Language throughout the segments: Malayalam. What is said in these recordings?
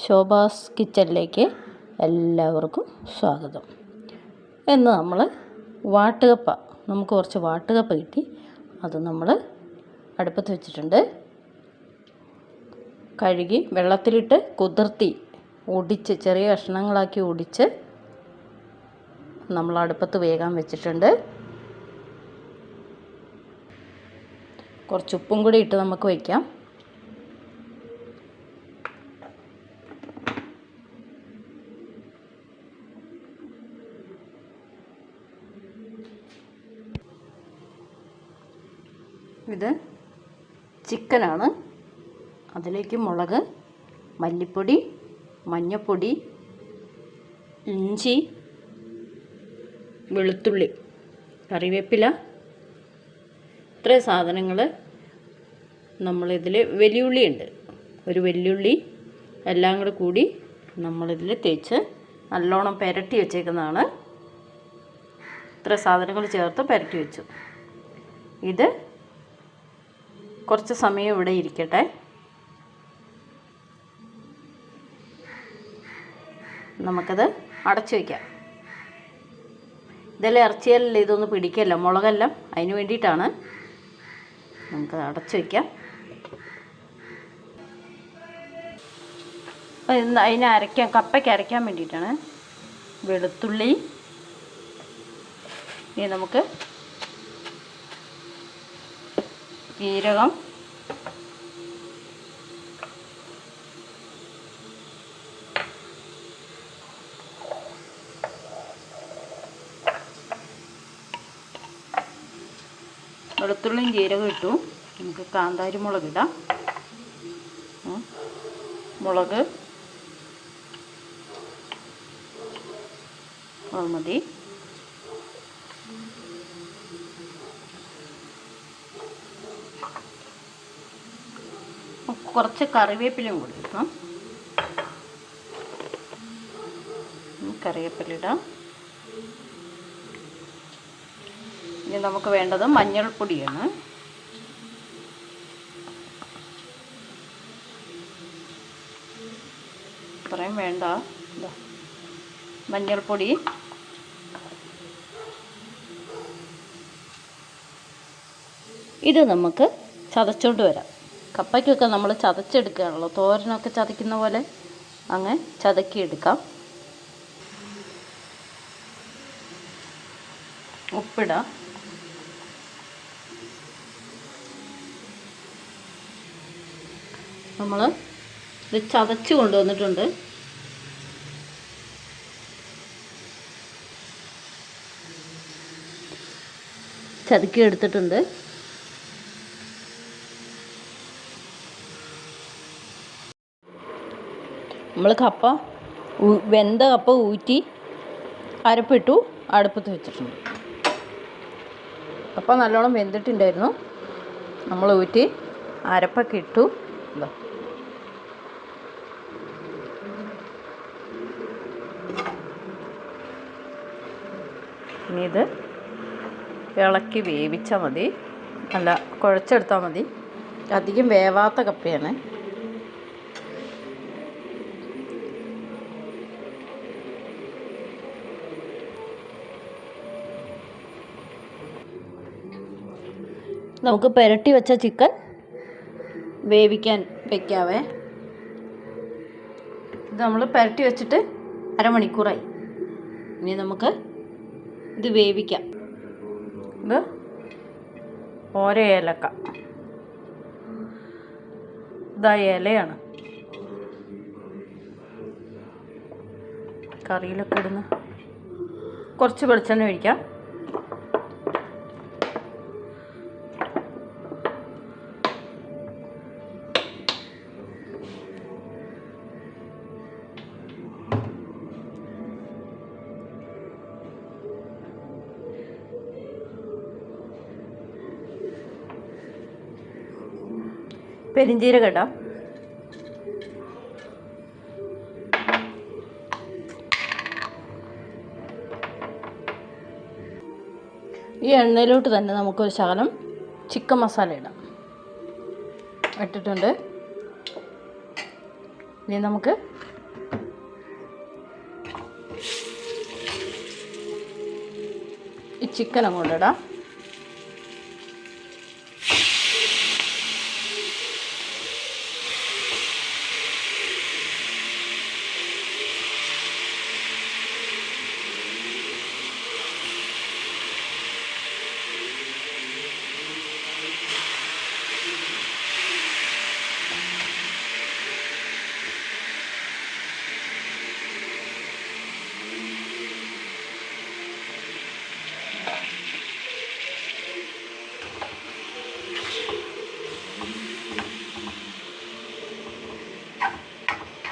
ശോഭാസ് കിച്ചണിലേക്ക് എല്ലാവർക്കും സ്വാഗതം. ഇന്ന് നമ്മൾ വാട്ടുകപ്പ, നമുക്ക് കുറച്ച് വാട്ടുകപ്പ കിട്ടി. അത് നമ്മൾ അടുപ്പത്ത് വെച്ചിട്ടുണ്ട്. കഴുകി വെള്ളത്തിലിട്ട് കുതിർത്തി ഒടിച്ച് ചെറിയ കഷ്ണങ്ങളാക്കി ഒടിച്ച് നമ്മൾ അടുപ്പത്ത് വേകാൻ വെച്ചിട്ടുണ്ട്. കുറച്ച് ഉപ്പും കൂടി ഇട്ട് നമുക്ക് വയ്ക്കാം. ഇത് ചിക്കനാണ്. അതിലേക്ക് മുളക്, മല്ലിപ്പൊടി, മഞ്ഞൾപ്പൊടി, ഇഞ്ചി, വെളുത്തുള്ളി, കറിവേപ്പില, ഇത്രയും സാധനങ്ങൾ നമ്മളിതിൽ, വലിയുള്ളി ഉണ്ട്, ഒരു വെല്ലുള്ളി, എല്ലാം കൂടി നമ്മളിതിൽ തേച്ച് നല്ലോണം പുരട്ടി വെച്ചേക്കുന്നതാണ്. ഇത്ര സാധനങ്ങൾ ചേർത്ത് പുരട്ടി വെച്ചു. ഇത് കുറച്ച് സമയം ഇവിടെ ഇരിക്കട്ടെ. നമുക്കത് അടച്ചു വയ്ക്കാം. ഇതെല്ലാം ഇറച്ചിയെല്ലാം ഇതൊന്ന് പിടിക്കല്ല, മുളകെല്ലാം, അതിന് വേണ്ടിയിട്ടാണ്. നമുക്കത് അടച്ചു വയ്ക്കാം. അതിനെ അരയ്ക്കാൻ, കപ്പയ്ക്ക് അരയ്ക്കാൻ വേണ്ടിയിട്ടാണ്. വെളുത്തുള്ളി, ഇനി നമുക്ക് ജീരകം, വെളുത്തുള്ളിയും ജീരകം ഇട്ടു. നമുക്ക് കാന്താരി മുളക് ഇടാം. മുളക് മതി. കുറച്ച് കറിവേപ്പിലയും കൂടി ഇടാം. കറിവേപ്പില ഇടാം. ഇനി നമുക്ക് വേണ്ടത് മഞ്ഞൾപ്പൊടിയാണ്. ഇത്രയും വേണ്ട. മഞ്ഞൾപ്പൊടി, ഇത് നമുക്ക് ചതച്ചോണ്ട് വരാം. കപ്പയ്ക്കൊക്കെ നമ്മൾ ചതച്ചെടുക്കുകയാണല്ലോ, തോരനൊക്കെ ചതയ്ക്കുന്ന പോലെ അങ്ങ് ചതക്കിയെടുക്കാം. ഉപ്പിടാം. നമ്മൾ ഇത് ചതച്ച് കൊണ്ടുവന്നിട്ടുണ്ട്. ചതക്കി എടുത്തിട്ടുണ്ട്. നമ്മൾ കപ്പ, വെന്ത കപ്പ ഊറ്റി അരപ്പിട്ടു അടുപ്പത്ത് വെച്ചിട്ടുണ്ട്. കപ്പ നല്ലോണം വെന്തിട്ടുണ്ടായിരുന്നു. നമ്മൾ ഊറ്റി അരപ്പൊക്കെ ഇട്ടു. ഇനി ഇത് ഇളക്കി വേവിച്ചാൽ മതി. അല്ല, കുഴച്ചെടുത്താൽ മതി. അധികം വേവാത്ത കപ്പയാണ്. നമുക്ക് പുരട്ടി വെച്ച ചിക്കൻ വേവിക്കാൻ വയ്ക്കാവേ. ഇത് നമ്മൾ പുരട്ടി വെച്ചിട്ട് അരമണിക്കൂറായി. ഇനി നമുക്ക് ഇത് വേവിക്കാം. ഇത് ഓരോ ഏലക്ക, ഇതാ ഇലയാണ്. കറിയിലൊക്കെ ഇടുന്ന കുറച്ച് വെളിച്ചെണ്ണ ഒഴിക്കാം. പെരിഞ്ചീരകം ഇടാം. ഈ എണ്ണയിലോട്ട് തന്നെ നമുക്കൊരു ശകലം ചിക്കൻ മസാല ഇടാം. ഇട്ടിട്ടുണ്ട്. ഇനി നമുക്ക് ചിക്കൻ അങ്ങോട്ട് ഇടാം.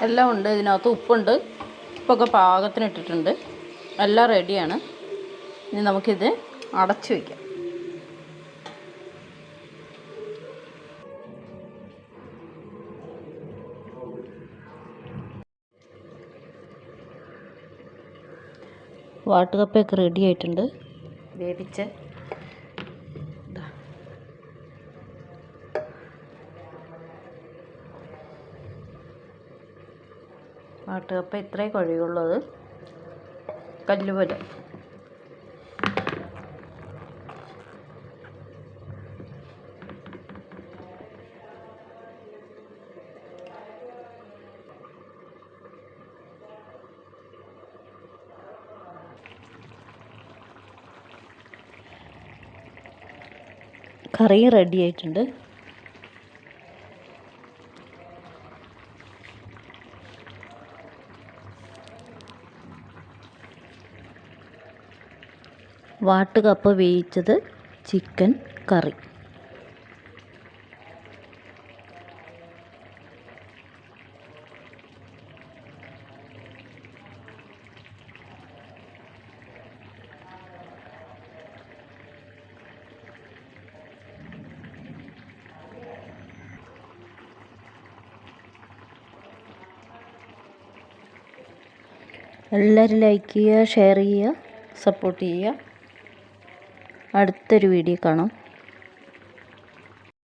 എല്ലാം ഉണ്ട്, ഇതിനകത്ത് ഉപ്പുണ്ട്, ഉപ്പൊക്കെ പാകത്തിന് ഇട്ടിട്ടുണ്ട്, എല്ലാം റെഡിയാണ്. ഇനി നമുക്കിത് അടച്ചു വയ്ക്കാം. വാട്ടുകപ്പയൊക്കെ റെഡി ആയിട്ടുണ്ട്. വേവിച്ച് വാട്ടുകപ്പ ഇത്രയും കഴിയുള്ളത്, കല്ലുപോലെ. കറി റെഡി ആയിട്ടുണ്ട്. വാട്ടുകപ്പ വേവിച്ചത്, ചിക്കൻ കറി. എല്ലാവരും ലൈക്ക് ചെയ്യുക, ഷെയർ ചെയ്യുക, സപ്പോർട്ട് ചെയ്യുക. അടുത്തൊരു വീഡിയോ കാണാം.